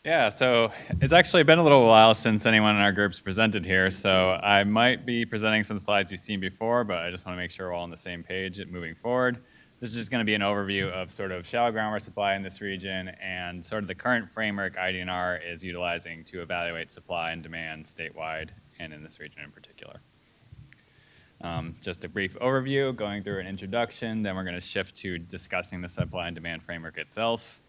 Yeah, so it's actually been a little while since anyone in our group's presented here, so I might be presenting some slides you've seen before, but I just want to make sure we're all on the same page moving forward. This is just going to be an overview of sort of shallow groundwater supply in this region and sort of the current framework IDNR is utilizing to evaluate supply and demand statewide and in this region in particular. Just a brief overview, going through an introduction, then we're going to shift to discussing the supply and demand framework itself.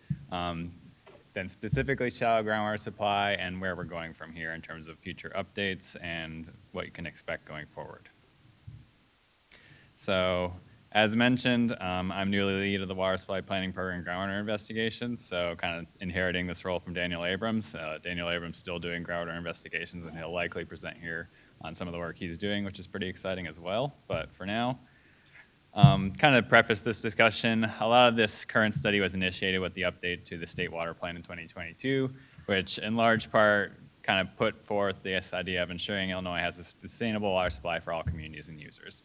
Then specifically shallow groundwater supply and where we're going from here in terms of future updates and what you can expect going forward. So as mentioned, I'm newly lead of the Water Supply Planning Program and Groundwater Investigations, so kind of inheriting this role from Daniel Abrams. Daniel Abrams still doing groundwater investigations, and he'll likely present here on some of the work he's doing, which is pretty exciting as well. But for now, kind of preface this discussion, a lot of this current study was initiated with the update to the State Water Plan in 2022, which in large part kind of put forth this idea of ensuring Illinois has a sustainable water supply for all communities and users.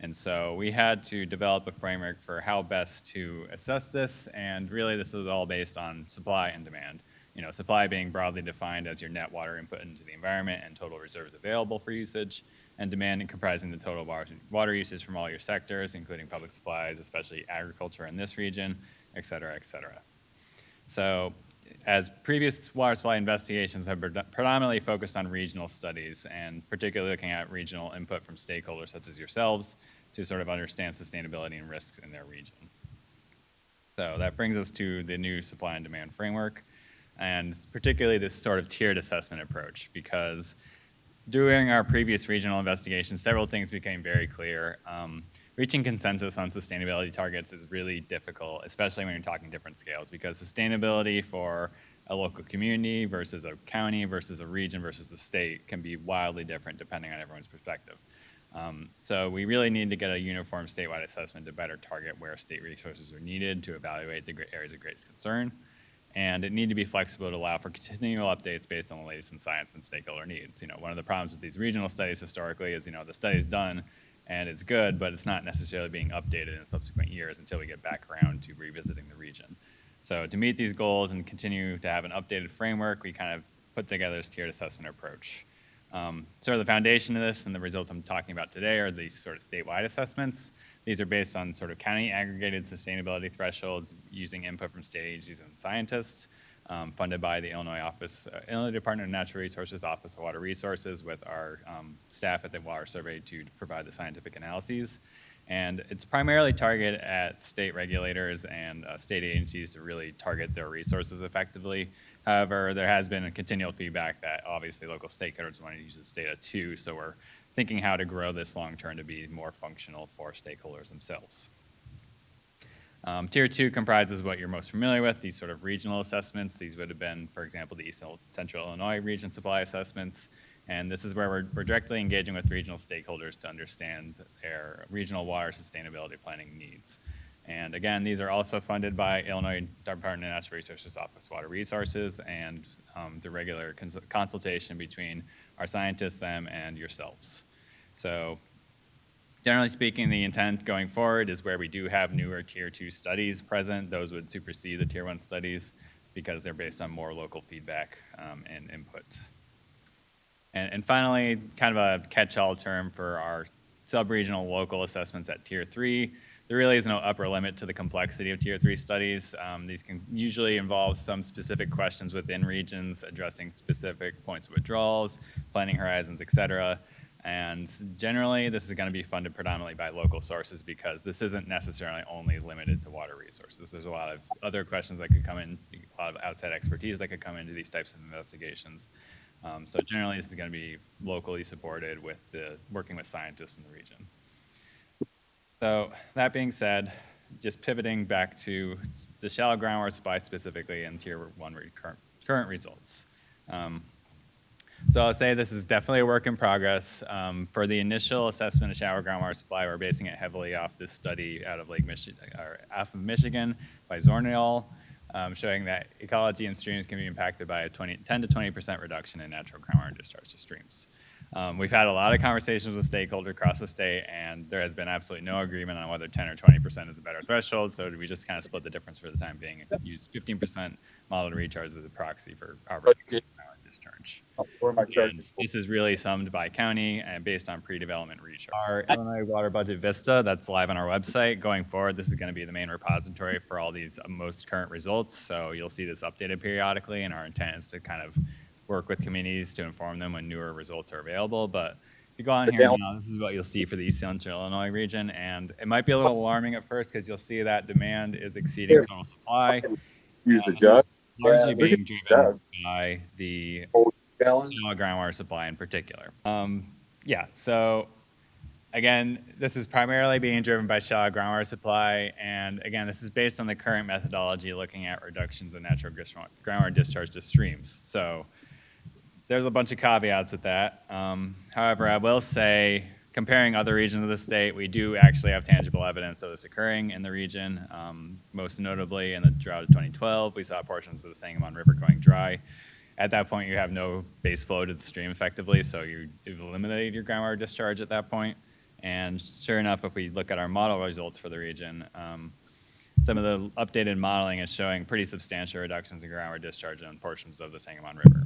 And so we had to develop a framework for how best to assess this, and really this is all based on supply and demand. You know, supply being broadly defined as your net water input into the environment and total reserves available for usage, and demand comprising the total water usage from all your sectors, including public supplies, especially agriculture in this region, et cetera, et cetera. So as previous water supply investigations have predominantly focused on regional studies and particularly looking at regional input from stakeholders such as yourselves to sort of understand sustainability and risks in their region. So that brings us to the new supply and demand framework, and particularly this sort of tiered assessment approach, because during our previous regional investigation, several things became very clear. Reaching consensus on sustainability targets is really difficult, especially when you're talking different scales, because sustainability for a local community versus a county versus a region versus the state can be wildly different depending on everyone's perspective. So we really need to get a uniform statewide assessment to better target where state resources are needed to evaluate the areas of greatest concern. And it need to be flexible to allow for continual updates based on the latest in science and stakeholder needs. You know, one of the problems with these regional studies historically is, you know, the study's done and it's good, but it's not necessarily being updated in subsequent years until we get back around to revisiting the region. So to meet these goals and continue to have an updated framework, we kind of put together this tiered assessment approach. Sort of the foundation of this and the results I'm talking about today are these sort of statewide assessments. These are based on sort of county aggregated sustainability thresholds using input from state agencies and scientists, funded by the Illinois Department of Natural Resources Office of Water Resources with our staff at the Water Survey to provide the scientific analyses. And it's primarily targeted at state regulators and state agencies to really target their resources effectively. However, there has been a continual feedback that obviously local stakeholders want to use this data too, so we're thinking how to grow this long term to be more functional for stakeholders themselves. Tier 2 comprises what you're most familiar with, these sort of regional assessments. These would have been, for example, the East Central Illinois region supply assessments. And this is where we're directly engaging with regional stakeholders to understand their regional water sustainability planning needs. And again, these are also funded by Illinois Department of Natural Resources Office of Water Resources and the regular consultation between our scientists, them, and yourselves. So generally speaking, the intent going forward is where we do have newer Tier 2 studies present. Those would supersede the Tier 1 studies because they're based on more local feedback and input. And finally, kind of a catch-all term for our sub-regional local assessments at Tier 3. There really is no upper limit to the complexity of Tier 3 studies. These can usually involve some specific questions within regions, addressing specific points of withdrawals, planning horizons, et cetera. And generally, this is going to be funded predominantly by local sources because this isn't necessarily only limited to water resources. There's a lot of other questions that could come in, a lot of outside expertise that could come into these types of investigations. So generally, this is going to be locally supported with working with scientists in the region. So that being said, just pivoting back to the shallow groundwater supply specifically and Tier 1 current results. So I'll say this is definitely a work in progress. For the initial assessment of shallow groundwater supply, we're basing it heavily off this study out of Michigan by Zornial, showing that ecology and streams can be impacted by a 10 to 20% reduction in natural groundwater discharge to streams. We've had a lot of conversations with stakeholders across the state, and there has been absolutely no agreement on whether 10 or 20% is a better threshold, so we just kind of split the difference for the time being and use 15% modeled recharge as a proxy for our reduction in groundwater discharge. And this is really summed by county and based on pre-development recharge. Our Illinois Water Budget Vista, that's live on our website. Going forward, this is going to be the main repository for all these most current results. So you'll see this updated periodically, and our intent is to kind of work with communities to inform them when newer results are available. But if you go on here now, this is what you'll see for the East Central Illinois region. And it might be a little alarming at first because you'll see that demand is exceeding total supply. Use the jug. Largely being driven by the shallow groundwater supply in particular. Yeah, so again, this is primarily being driven by shallow groundwater supply. And again, this is based on the current methodology looking at reductions in natural groundwater discharge to streams. So there's a bunch of caveats with that. However, I will say, comparing other regions of the state, we do actually have tangible evidence of this occurring in the region. Most notably in the drought of 2012, we saw portions of the Sangamon River going dry. At that point, you have no base flow to the stream effectively, so you've eliminated your groundwater discharge at that point. And sure enough, if we look at our model results for the region, some of the updated modeling is showing pretty substantial reductions in groundwater discharge on portions of the Sangamon River.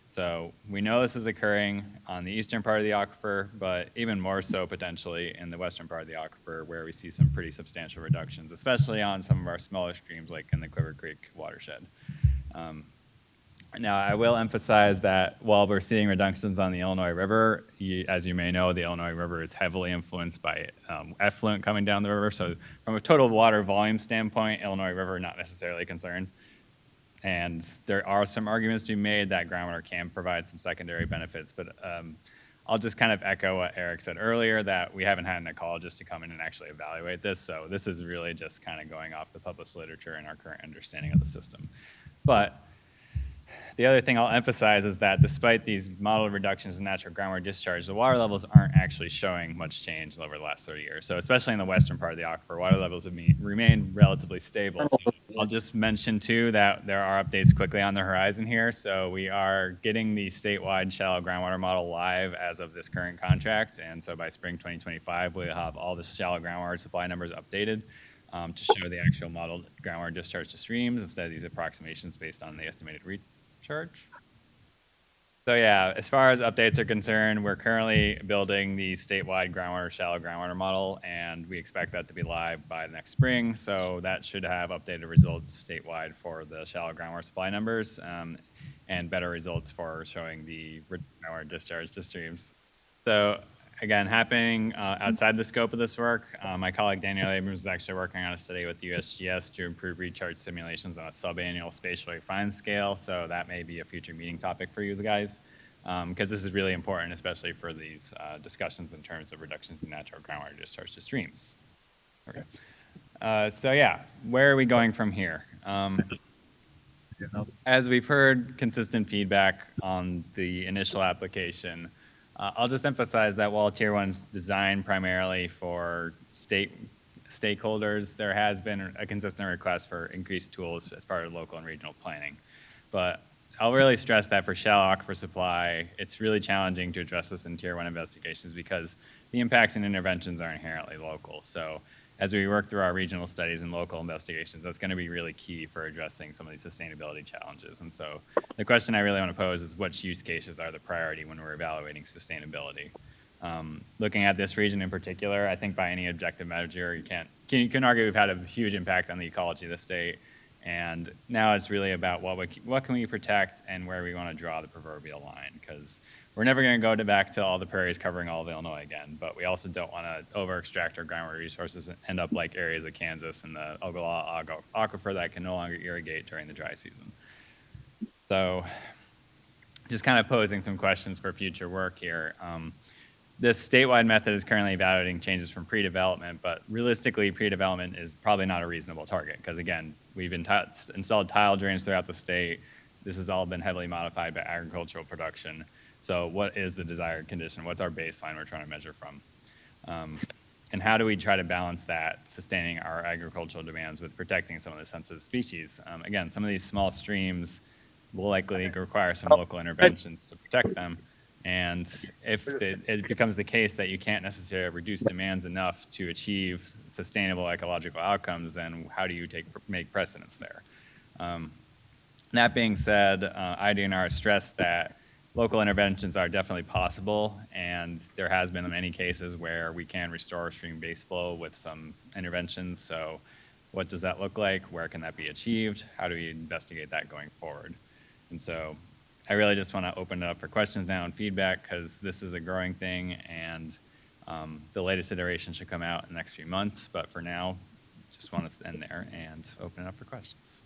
So we know this is occurring on the eastern part of the aquifer, but even more so potentially in the western part of the aquifer, where we see some pretty substantial reductions, especially on some of our smaller streams like in the Quiver Creek watershed. Now, I will emphasize that while we're seeing reductions on the Illinois River, as you may know, the Illinois River is heavily influenced by effluent coming down the river. So from a total water volume standpoint, Illinois River not necessarily concerned. And there are some arguments to be made that groundwater can provide some secondary benefits, but I'll just kind of echo what Eric said earlier, that we haven't had an ecologist to come in and actually evaluate this. So this is really just kind of going off the published literature and our current understanding of the system. But the other thing I'll emphasize is that despite these modeled reductions in natural groundwater discharge, the water levels aren't actually showing much change over the last 30 years. So especially in the western part of the aquifer, water levels have remained relatively stable. So I'll just mention too that there are updates quickly on the horizon here. So we are getting the statewide shallow groundwater model live as of this current contract. And so by spring 2025, we'll have all the shallow groundwater supply numbers updated to show the actual modeled groundwater discharge to streams instead of these approximations based on the estimated recharge. So yeah, as far as updates are concerned, we're currently building the statewide shallow groundwater model, and we expect that to be live by the next spring. So that should have updated results statewide for the shallow groundwater supply numbers and better results for showing the groundwater discharge to streams. So again, happening outside the scope of this work, my colleague Daniel Abrams is actually working on a study with USGS to improve recharge simulations on a subannual spatially refined scale. So that may be a future meeting topic for you guys, because this is really important, especially for these discussions in terms of reductions in natural groundwater discharge to streams. Okay. So yeah, where are we going from here? As we've heard consistent feedback on the initial application, I'll just emphasize that while Tier 1's designed primarily for stakeholders, there has been a consistent request for increased tools as part of local and regional planning. But I'll really stress that for shallow aquifer supply, it's really challenging to address this in Tier 1 investigations because the impacts and interventions are inherently local. So as we work through our regional studies and local investigations, that's going to be really key for addressing some of these sustainability challenges. And so the question I really want to pose is which use cases are the priority when we're evaluating sustainability? Looking at this region in particular, I think by any objective measure, you can argue we've had a huge impact on the ecology of the state. And now it's really about what can we protect and where we want to draw the proverbial line, because we're never going to go back to all the prairies covering all of Illinois again, but we also don't want to over-extract our groundwater resources and end up like areas of Kansas and the Ogallala aquifer that can no longer irrigate during the dry season. So just kind of posing some questions for future work here. This statewide method is currently evaluating changes from pre-development, but realistically, pre-development is probably not a reasonable target because, again, we've installed tile drains throughout the state. This has all been heavily modified by agricultural production. So what is the desired condition? What's our baseline we're trying to measure from? And how do we try to balance that, sustaining our agricultural demands with protecting some of the sensitive species? Again, some of these small streams will likely require some local interventions to protect them. And if it becomes the case that you can't necessarily reduce demands enough to achieve sustainable ecological outcomes, then how do you make precedence there? That being said, IDNR stressed that local interventions are definitely possible, and there has been many cases where we can restore stream base flow with some interventions. So what does that look like? Where can that be achieved? How do we investigate that going forward? And so I really just want to open it up for questions now and feedback, because this is a growing thing, and the latest iteration should come out in the next few months. But for now, just want to end there and open it up for questions.